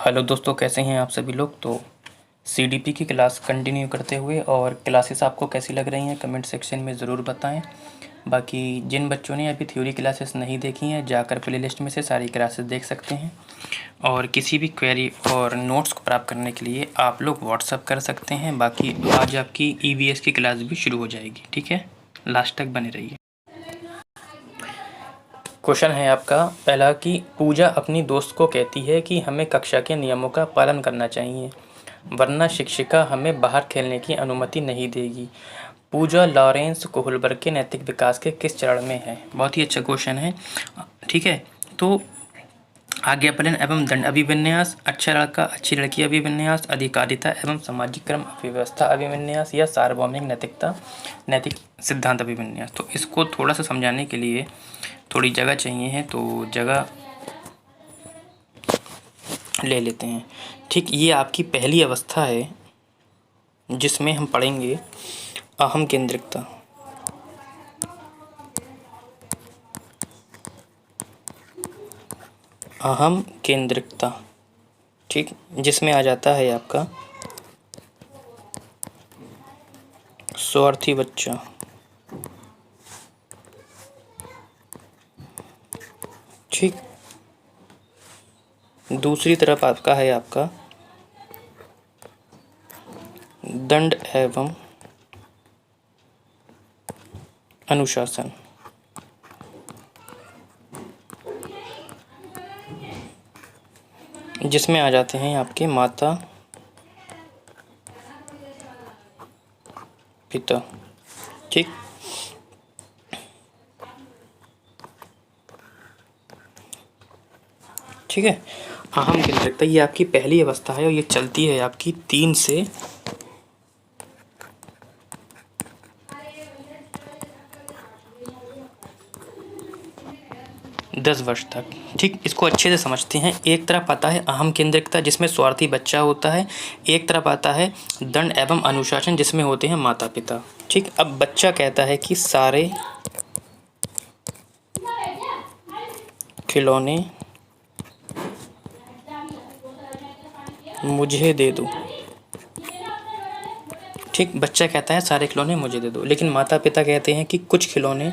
Hello दोस्तों, कैसे हैं आप सभी लोग। तो सीडीपी की क्लास कंटिन्यू करते हुए और क्लासेस आपको कैसी लग रही हैं कमेंट सेक्शन में ज़रूर बताएं। बाकी जिन बच्चों ने अभी थ्योरी क्लासेस नहीं देखी हैं जाकर प्लेलिस्ट में से सारी क्लासेस देख सकते हैं। और किसी भी क्वेरी और नोट्स को प्राप्त करने के लिए आप लोग व्हाट्सअप कर सकते हैं। बाकी आज आपकी ईवीएस की क्लास भी शुरू हो जाएगी, ठीक है, लास्ट तक बने रहिए। क्वेश्चन है आपका पहला कि पूजा अपनी दोस्त को कहती है कि हमें कक्षा के नियमों का पालन करना चाहिए, वरना शिक्षिका हमें बाहर खेलने की अनुमति नहीं देगी। पूजा लॉरेंस कोहलबर्ग के नैतिक विकास के किस चरण में है। बहुत ही अच्छा क्वेश्चन है, ठीक है। तो आज्ञापालन एवं दंड अभिविन्यास, अच्छा लड़का अच्छी लड़की अभिविन्यास, अधिकारिता एवं सामाजिक क्रम अव्यवस्था अभिविन्यास, या सार्वभौमिक नैतिकता नैतिक सिद्धांत अभिविन्यास। तो इसको थोड़ा सा समझाने के लिए थोड़ी जगह चाहिए है, तो जगह ले लेते हैं। ठीक, ये आपकी पहली अवस्था है जिसमें हम पढ़ेंगे अहम केंद्रिकता। अहम केंद्रिकता, ठीक, जिसमें आ जाता है आपका स्वार्थी बच्चा। ठीक, दूसरी तरफ आपका है आपका दंड एवं अनुशासन। जिसमें आ जाते हैं आपके माता पिता। ठीक, ठीक है। अहम केंद्रिकता ये आपकी पहली अवस्था है और ये चलती है आपकी 3 से 10 वर्ष तक। ठीक, इसको अच्छे से समझते हैं। एक तरफ आता है अहम केंद्रिकता जिसमें स्वार्थी बच्चा होता है, एक तरफ आता है दंड एवं अनुशासन जिसमें होते हैं माता पिता। ठीक, अब बच्चा कहता है कि सारे खिलौने मुझे दे दो। ठीक, बच्चा कहता है सारे खिलौने मुझे दे दो, लेकिन माता पिता कहते हैं कि कुछ खिलौने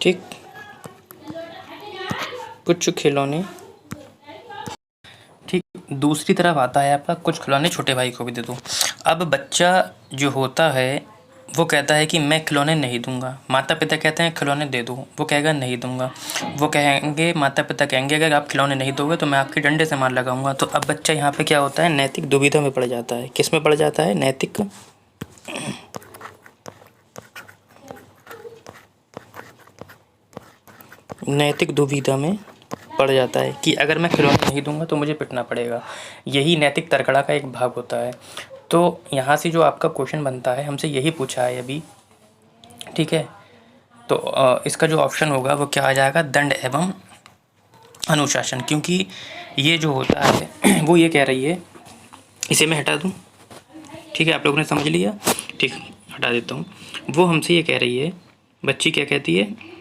ठीक, कुछ खिलौने। ठीक, दूसरी तरफ आता है आपका कुछ खिलौने छोटे भाई को भी दे दो। अब बच्चा जो होता है वो कहता है कि मैं खिलौने नहीं दूंगा। माता पिता कहते हैं खिलौने दे दो, वो कहेगा नहीं दूंगा। वो कहेंगे, माता पिता कहेंगे अगर आप खिलौने नहीं दोगे तो मैं आपके डंडे से मार लगाऊंगा। तो अब बच्चा यहाँ पे क्या होता है, नैतिक दुविधा में पड़ जाता है। किस में पड़ जाता है, नैतिक दुविधा में पड़ जाता है कि अगर मैं खिलौने नहीं दूंगा तो मुझे पिटना पड़ेगा। यही नैतिक तर्कड़ा का एक भाग होता है। तो यहाँ से जो आपका क्वेश्चन बनता है, हमसे यही पूछा है अभी, ठीक है। तो इसका जो ऑप्शन होगा वो क्या आ जाएगा, दंड एवं अनुशासन। क्योंकि ये जो होता है वो ये कह रही है, इसे मैं हटा दूँ, ठीक है, आप लोगों ने समझ लिया, ठीक, हटा देता हूँ। वो हमसे ये कह रही है, बच्ची क्या कहती है,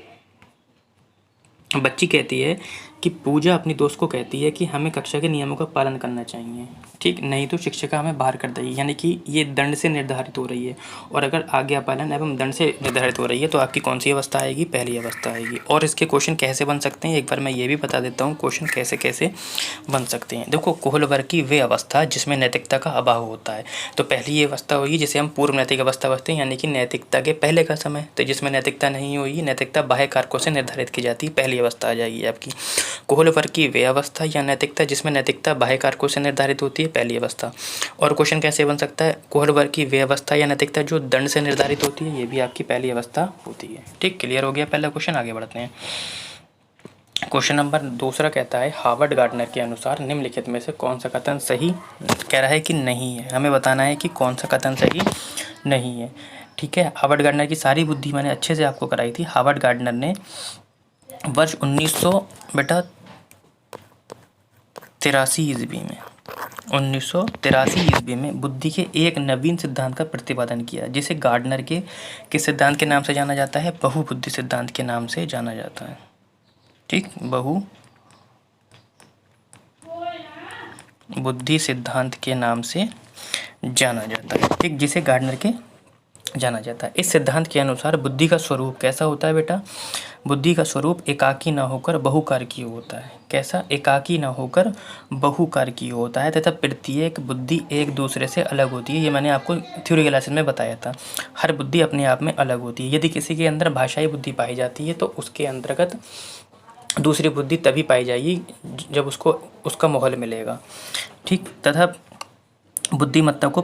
बच्ची कहती है कि पूजा अपनी दोस्त को कहती है कि हमें कक्षा के नियमों का पालन करना चाहिए, ठीक, नहीं तो शिक्षिका हमें बाहर कर देगी। यानी कि ये दंड से निर्धारित हो रही है। और अगर आज्ञा पालन एवं दंड से निर्धारित हो रही है तो आपकी कौन सी अवस्था आएगी, पहली अवस्था आएगी। और इसके क्वेश्चन कैसे बन सकते हैं एक बार मैं ये भी बता देता हूँ, क्वेश्चन कैसे कैसे बन सकते हैं। देखो, कोहलबर्ग की वे अवस्था जिसमें नैतिकता का अभाव होता है, तो पहली ये अवस्था होगी जिसे हम पूर्व नैतिक अवस्था कहते हैं, यानी कि नैतिकता के पहले का समय। तो जिसमें नैतिकता नहीं होगी, नैतिकता बाह्य कारकों से निर्धारित की जाती है, पहली अवस्था आ जाएगी आपकी। कोहलबर्ग की वे अवस्था या नैतिकता जिसमें नैतिकता बाह्य कारकों से निर्धारित होती है, पहली अवस्था। और क्वेश्चन कैसे बन सकता है, कोहलबर्ग की वे अवस्था या नैतिकता जो दंड से निर्धारित होती है, ये भी आपकी पहली अवस्था होती है। ठीक, क्लियर हो गया पहला क्वेश्चन, आगे बढ़ते हैं। क्वेश्चन नंबर दूसरा कहता है, हार्वर्ड गार्डनर के अनुसार निम्नलिखित में से कौन सा कथन सही, कह रहा है कि नहीं है, हमें बताना है कि कौन सा कथन सही नहीं है। ठीक है, हार्वर्ड गार्डनर की सारी बुद्धि मैंने अच्छे से आपको कराई थी। हार्वर्ड गार्डनर ने वर्ष 1983 ईस्वी में 1983 ईस्वी में बुद्धि के एक नवीन सिद्धांत का प्रतिपादन किया, जिसे गार्डनर के किस सिद्धांत के नाम से जाना जाता है, बहुबुद्धि सिद्धांत के नाम से जाना जाता है। ठीक, बहु बुद्धि सिद्धांत के नाम से जाना जाता है। ठीक, जिसे गार्डनर के जाना जाता है। इस सिद्धांत के अनुसार बुद्धि का स्वरूप कैसा होता है बेटा? बुद्धि का स्वरूप एकाकी न होकर बहुकारकीय होता है। कैसा? एकाकी न होकर बहुकारकीय होता है तथा प्रत्येक बुद्धि एक दूसरे से अलग होती है। ये मैंने आपको थ्योरी क्लासेस में बताया था। हर बुद्धि अपने आप में अलग होती है। यदि किसी के अंदर भाषाई बुद्धि पाई जाती है तो उसके अंतर्गत दूसरी बुद्धि तभी पाई जाएगी जब उसको उसका माहौल मिलेगा। ठीक, तथा बुद्धिमत्ता को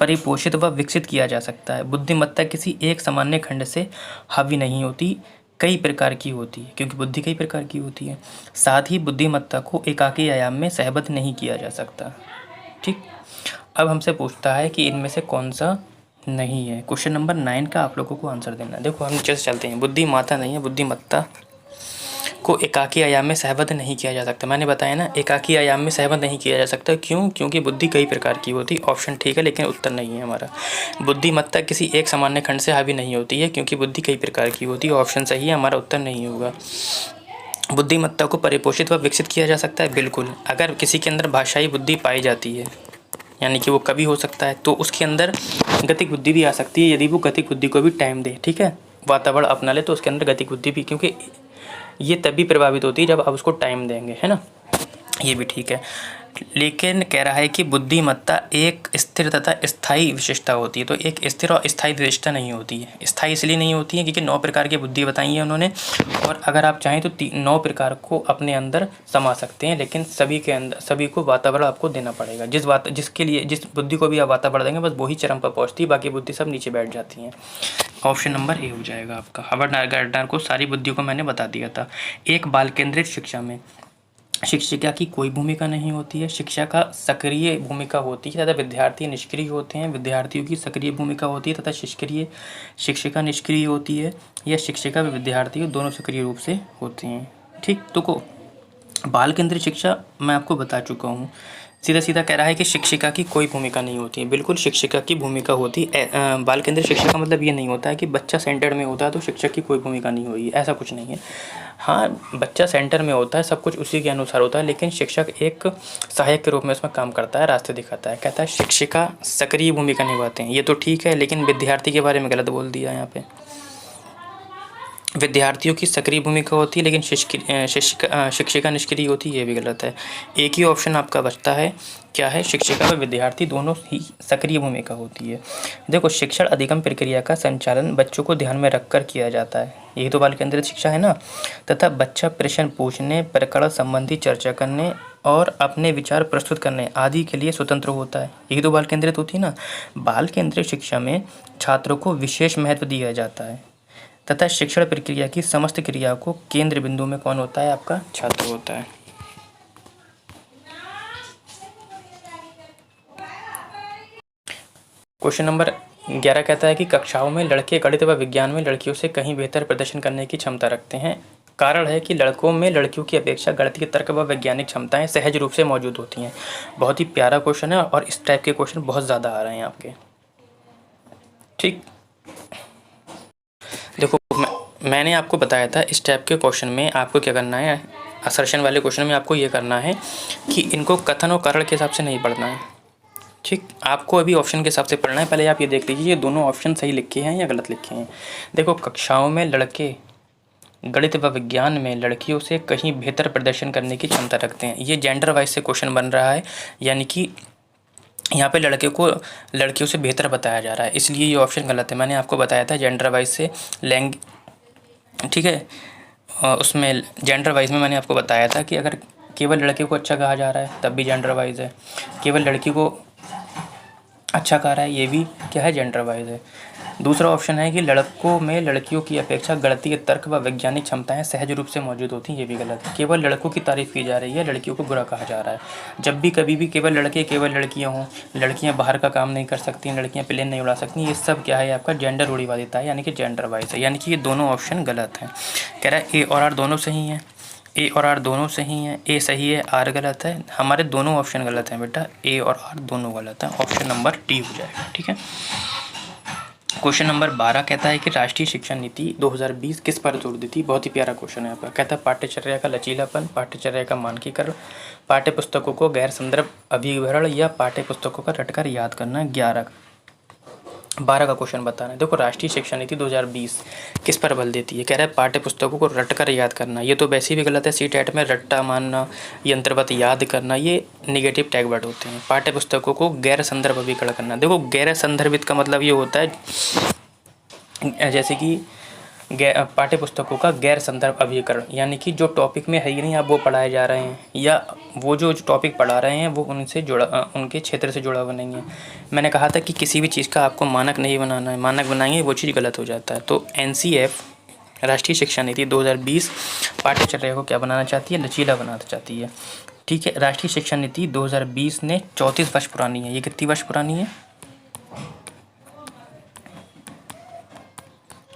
परिपोषित व विकसित किया जा सकता है। बुद्धिमत्ता किसी एक सामान्य खंड से हावी नहीं होती, कई प्रकार की होती है, क्योंकि बुद्धि कई प्रकार की होती है। साथ ही बुद्धिमत्ता को एकाकी आयाम में सहबद्ध नहीं किया जा सकता। ठीक, अब हमसे पूछता है कि इनमें से कौन सा नहीं है। क्वेश्चन नंबर 9 का आप लोगों को आंसर देना है। देखो, हम नीचे से चलते हैं। बुद्धिमत्ता नहीं है, बुद्धिमत्ता को एकाकी आयाम में सहबद्ध नहीं किया जा सकता। मैंने बताया ना, एकाकी आयाम में सहबद्ध नहीं किया जा सकता। क्यों? क्योंकि बुद्धि कई प्रकार की होती। ऑप्शन ठीक है, लेकिन उत्तर नहीं है हमारा। बुद्धिमत्ता किसी एक सामान्य खंड से हावी नहीं होती है, क्योंकि बुद्धि कई प्रकार की होती है। ऑप्शन सही है, हमारा उत्तर नहीं होगा। बुद्धिमत्ता को परिपोषित व विकसित किया जा सकता है, बिल्कुल। अगर किसी के अंदर भाषाई बुद्धि पाई जाती है, यानी कि वो कवि हो सकता है, तो उसके अंदर गतिक बुद्धि भी आ सकती है, यदि वो गतिक बुद्धि को भी टाइम दे। ठीक है, वातावरण अपना ले तो उसके अंदर गतिक बुद्धि भी, क्योंकि ये तभी प्रभावित होती है जब आप उसको टाइम देंगे, है ना। ये भी ठीक है, लेकिन कह रहा है कि बुद्धिमत्ता एक स्थिर तथा स्थायी विशेषता होती है। तो एक स्थिर और स्थायी विशेषता नहीं होती है। स्थायी इसलिए नहीं होती है क्योंकि 9 प्रकार की बुद्धि बताई है उन्होंने, और अगर आप चाहें तो 9 प्रकार को अपने अंदर समा सकते हैं, लेकिन सभी को वातावरण आपको देना पड़ेगा। जिस बुद्धि को भी आप वातावरण देंगे, बस वही चरम पर पहुँचती है, बाकी बुद्धि सब नीचे बैठ जाती हैं। ऑप्शन नंबर ए हो जाएगा आपका। हार्वर्ड गार्डनर को सारी बुद्धि को मैंने बता दिया था। एक बाल केंद्रित शिक्षा में शिक्षिका की कोई भूमिका नहीं होती है। शिक्षा का सक्रिय भूमिका होती है तथा विद्यार्थी निष्क्रिय होते हैं। विद्यार्थियों की सक्रिय भूमिका होती है तथा शिक्षिका निष्क्रिय होती है, या शिक्षिका व विद्यार्थी दोनों सक्रिय रूप से होते हैं। ठीक, तो बाल केंद्रित शिक्षा मैं आपको बता चुका हूँ। सीधा सीधा कह रहा है कि शिक्षिका की कोई भूमिका नहीं होती है। बिल्कुल शिक्षिका की भूमिका होती है। बाल केंद्रित शिक्षा का मतलब ये नहीं होता है कि बच्चा सेंटर में होता है तो शिक्षक की कोई भूमिका नहीं होगी, ऐसा कुछ नहीं है। हाँ, बच्चा सेंटर में होता है, सब कुछ उसी के अनुसार होता है, लेकिन शिक्षक एक सहायक के रूप में उसमें काम करता है, रास्ते दिखाता है। कहता है शिक्षिका सक्रिय भूमिका निभाते हैं, ये तो ठीक है, लेकिन विद्यार्थी के बारे में गलत बोल दिया यहाँ पे। विद्यार्थियों की सक्रिय भूमिका होती है, लेकिन शिक्षिका निष्क्रिय होती है, ये भी गलत है। एक ही ऑप्शन आपका बचता है, क्या है? शिक्षिका व विद्यार्थी दोनों ही सक्रिय भूमिका होती है। देखो, शिक्षण अधिगम प्रक्रिया का संचालन बच्चों को ध्यान में रखकर किया जाता है, यही तो बाल केंद्रित शिक्षा है ना। तथा बच्चा प्रश्न पूछने, प्रकरण संबंधी चर्चा करने और अपने विचार प्रस्तुत करने आदि के लिए स्वतंत्र होता है, यही तो बाल केंद्रित होती है ना। बाल केंद्रित शिक्षा में छात्रों को विशेष महत्व दिया जाता है तथा शिक्षण प्रक्रिया की समस्त क्रिया को केंद्र बिंदु में कौन होता है? आपका छात्र होता है। क्वेश्चन नंबर 11 कहता है कि कक्षाओं में लड़के गणित व विज्ञान में लड़कियों से कहीं बेहतर प्रदर्शन करने की क्षमता रखते हैं। कारण है कि लड़कों में लड़कियों की अपेक्षा गणितीय तर्क व वैज्ञानिक क्षमताएं सहज रूप से मौजूद होती हैं। बहुत ही प्यारा क्वेश्चन है, और इस टाइप के क्वेश्चन बहुत ज़्यादा आ रहे हैं आपके। ठीक, देखो, मैंने आपको बताया था इस टाइप के क्वेश्चन में आपको क्या करना है। असर्शन वाले क्वेश्चन में आपको ये करना है कि इनको कथन और कारण के हिसाब से नहीं पढ़ना है। ठीक, आपको अभी ऑप्शन के हिसाब से पढ़ना है। पहले आप ये देख लीजिए ये दोनों ऑप्शन सही लिखे हैं या गलत लिखे हैं। देखो, कक्षाओं में लड़के गणित व विज्ञान में लड़कियों से कहीं बेहतर प्रदर्शन करने की क्षमता रखते हैं, ये जेंडर वाइज से क्वेश्चन बन रहा है, यानी कि यहाँ पे लड़के को लड़कियों से बेहतर बताया जा रहा है, इसलिए ये ऑप्शन गलत है। मैंने आपको बताया था जेंडर वाइज से ठीक है, उसमें जेंडर वाइज में मैंने आपको बताया था कि अगर केवल लड़के को अच्छा कहा जा रहा है तब भी जेंडर वाइज है, केवल लड़की को अच्छा कहा रहा है ये भी क्या है? जेंडर वाइज है। दूसरा ऑप्शन है कि लड़कों में लड़कियों की अपेक्षा गणितीय तर्क व वैज्ञानिक क्षमताएं सहज रूप से मौजूद होती हैं, ये भी गलत है। केवल लड़कों की तारीफ की जा रही है, लड़कियों को बुरा कहा जा रहा है। जब भी कभी भी केवल लड़के केवल लड़कियां हों, लड़कियां बाहर का काम नहीं कर सकती, लड़कियां प्लेन नहीं उड़ा सकती, ये सब क्या है? आपका जेंडर रूढ़िवादिता है, यानी कि जेंडर वाइज है, यानी कि ये दोनों ऑप्शन गलत हैं। कह रहा है ए और आर दोनों सही हैं, ए और आर दोनों सही हैं, ए सही है, आर गलत है। हमारे दोनों ऑप्शन गलत हैं बेटा, ए और आर दोनों गलत हैं। ऑप्शन नंबर डी हो जाएगा। ठीक है, क्वेश्चन नंबर 12 कहता है कि राष्ट्रीय शिक्षा नीति 2020 किस पर जोर देती है। बहुत ही प्यारा क्वेश्चन है आपका। कहता है पाठ्यचर्या का लचीलापन, पाठ्यचर्या का मानकीकरण, पाठ्य पुस्तकों को गैर संदर्भ अभिवरण या पाठ्य पुस्तकों का रटकर याद करना। 12 का क्वेश्चन बताना है। देखो राष्ट्रीय शिक्षा नीति 2020 किस पर बल देती है। कह रहा है पाठ्य पुस्तकों को रटकर याद करना। ये तो वैसे भी गलत है। सीटेट में रट्टा मानना, यंत्रवत याद करना, ये निगेटिव टैग वर्ड होते हैं। पाठ्य पुस्तकों को गैर संदर्भ अभिकरण करना। देखो गैर संदर्भित का मतलब ये होता है जैसे कि पाठ्य पुस्तकों का गैर संदर्भ अभिकरण, यानी कि जो टॉपिक में है ही नहीं, आप वो पढ़ाए जा रहे हैं, या वो जो टॉपिक पढ़ा रहे हैं वो उनसे जुड़ा, उनके क्षेत्र से जुड़ा हुआ नहीं है। मैंने कहा था कि किसी भी चीज़ का आपको मानक नहीं बनाना है। मानक बनाएंगे वो चीज़ गलत हो जाता है। तो NCF राष्ट्रीय शिक्षा नीति 2020 पाठ्यचर्या को क्या बनाना चाहती है, लचीला बनाना चाहती है। ठीक है। राष्ट्रीय शिक्षा नीति 2020 ने 34 वर्ष पुरानी है। ये कितनी वर्ष पुरानी है?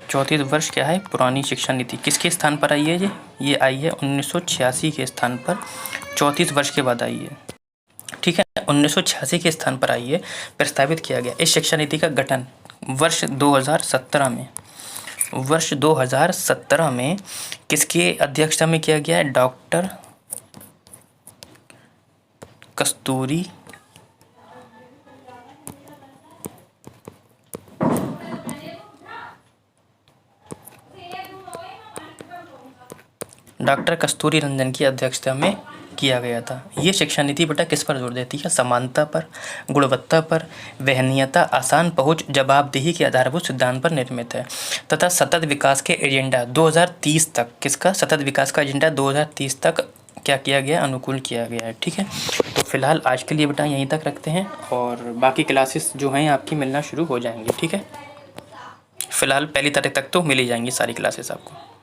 34 वर्ष क्या है, पुरानी शिक्षा नीति। किसके स्थान पर आई है ये आई है 1986 के स्थान पर 34 वर्ष के बाद आई है। ठीक है, 1986 के स्थान पर आई है, प्रस्तावित किया गया। इस शिक्षा नीति का गठन वर्ष 2017 में किसके अध्यक्षता में किया गया है? डॉक्टर कस्तूरी रंजन की अध्यक्षता में किया गया था। ये शिक्षा नीति बेटा किस पर जोर देती है? समानता पर, गुणवत्ता पर, वहनीयता, आसान पहुंच, जवाबदेही के आधारभूत सिद्धांत पर निर्मित है तथा सतत विकास के एजेंडा 2030 तक, किसका सतत विकास का एजेंडा 2030 तक क्या किया गया? अनुकूल किया गया है। ठीक है, तो फिलहाल आज के लिए बेटा यहीं तक रखते हैं और बाकी क्लासेस जो हैं आपकी मिलना शुरू हो जाएंगी। ठीक है, फिलहाल 1 तारीख तक तो मिल ही जाएंगी सारी क्लासेस आपको।